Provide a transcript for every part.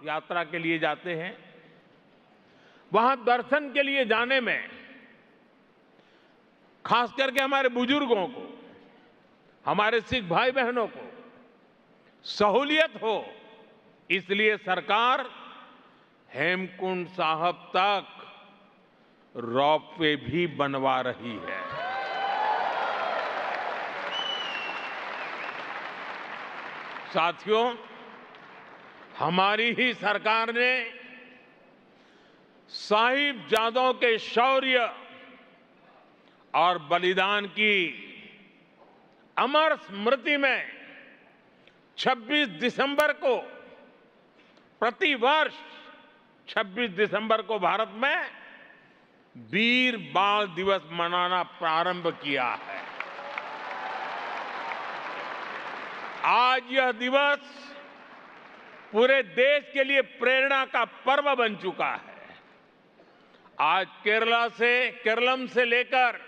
यात्रा के लिए जाते हैं, वहां दर्शन के लिए जाने में खास करके हमारे बुजुर्गों को, हमारे सिख भाई बहनों को सहूलियत हो, इसलिए सरकार हेमकुंड साहब तक रोपवे भी बनवा रही है। साथियों, हमारी ही सरकार ने साहिबजादों के शौर्य और बलिदान की अमर स्मृति में 26 दिसंबर को, प्रतिवर्ष 26 दिसंबर को भारत में वीर बाल दिवस मनाना प्रारंभ किया है। आज यह दिवस पूरे देश के लिए प्रेरणा का पर्व बन चुका है। आज केरलम से लेकर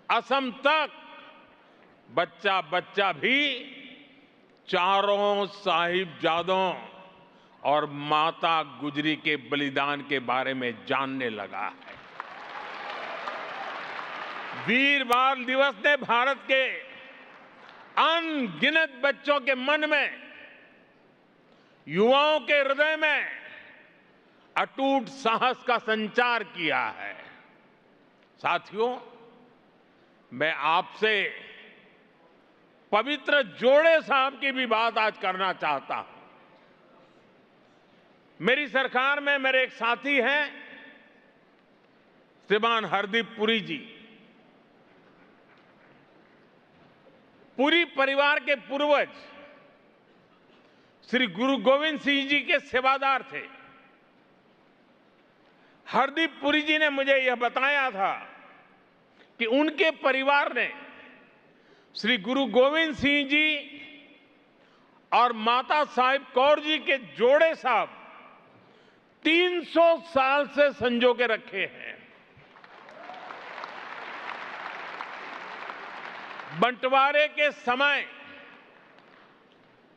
असम तक बच्चा बच्चा भी चारों साहिबजादों और माता गुजरी के बलिदान के बारे में जानने लगा है। वीर बाल दिवस ने भारत के अनगिनत बच्चों के मन में, युवाओं के हृदय में अटूट साहस का संचार किया है। साथियों, मैं आपसे पवित्र जोड़े साहब की भी बात आज करना चाहता हूं। मेरी सरकार में मेरे एक साथी हैं, श्रीमान हरदीप पुरी जी। पुरी परिवार के पूर्वज श्री गुरु गोविंद सिंह जी के सेवादार थे। हरदीप पुरी जी ने मुझे यह बताया था कि उनके परिवार ने श्री गुरु गोविंद सिंह जी और माता साहिब कौर जी के जोड़े साहब 300 साल से संजो के रखे हैं। बंटवारे के समय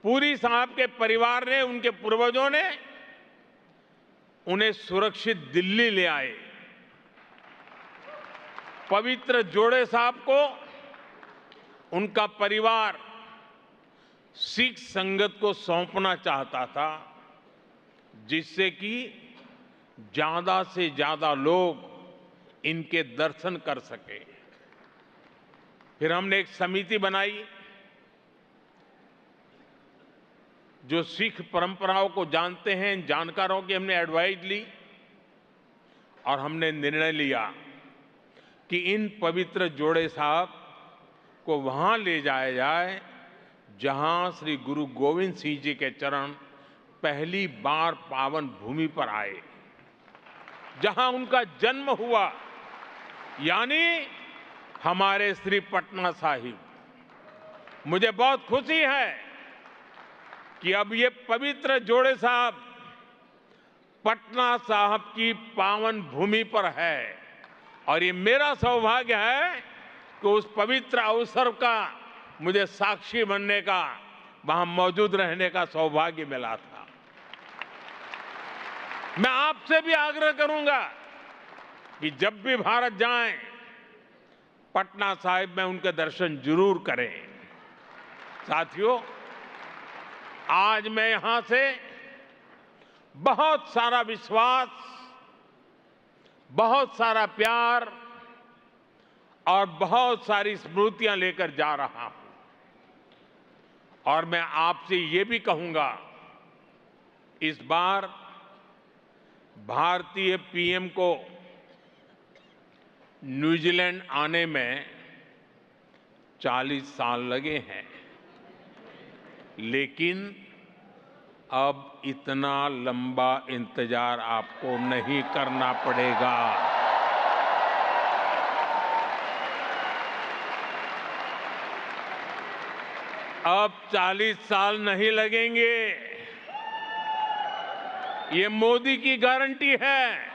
पुरी साहब के परिवार ने, उनके पूर्वजों ने उन्हें सुरक्षित दिल्ली ले आए। पवित्र जोड़े साहब को उनका परिवार सिख संगत को सौंपना चाहता था, जिससे कि ज्यादा से ज्यादा लोग इनके दर्शन कर सके। फिर हमने एक समिति बनाई जो सिख परंपराओं को जानते हैं, जानकारों की हमने एडवाइस ली और हमने निर्णय लिया कि इन पवित्र जोड़े साहब को वहां ले जाया जाए जहां श्री गुरु गोविंद सिंह जी के चरण पहली बार पावन भूमि पर आए, जहां उनका जन्म हुआ, यानी हमारे श्री पटना साहिब। मुझे बहुत खुशी है कि अब ये पवित्र जोड़े साहब पटना साहिब की पावन भूमि पर है और ये मेरा सौभाग्य है कि उस पवित्र अवसर का मुझे साक्षी बनने का, वहां मौजूद रहने का सौभाग्य मिला था। मैं आपसे भी आग्रह करूंगा कि जब भी भारत जाएं, पटना साहिब में उनके दर्शन जरूर करें। साथियों, आज मैं यहां से बहुत सारा विश्वास, बहुत सारा प्यार और बहुत सारी स्मृतियां लेकर जा रहा हूं। और मैं आपसे ये भी कहूंगा, इस बार भारतीय पीएम को न्यूजीलैंड आने में 40 साल लगे हैं, लेकिन अब इतना लंबा इंतजार आपको नहीं करना पड़ेगा। अब 40 साल नहीं लगेंगे। ये मोदी की गारंटी है।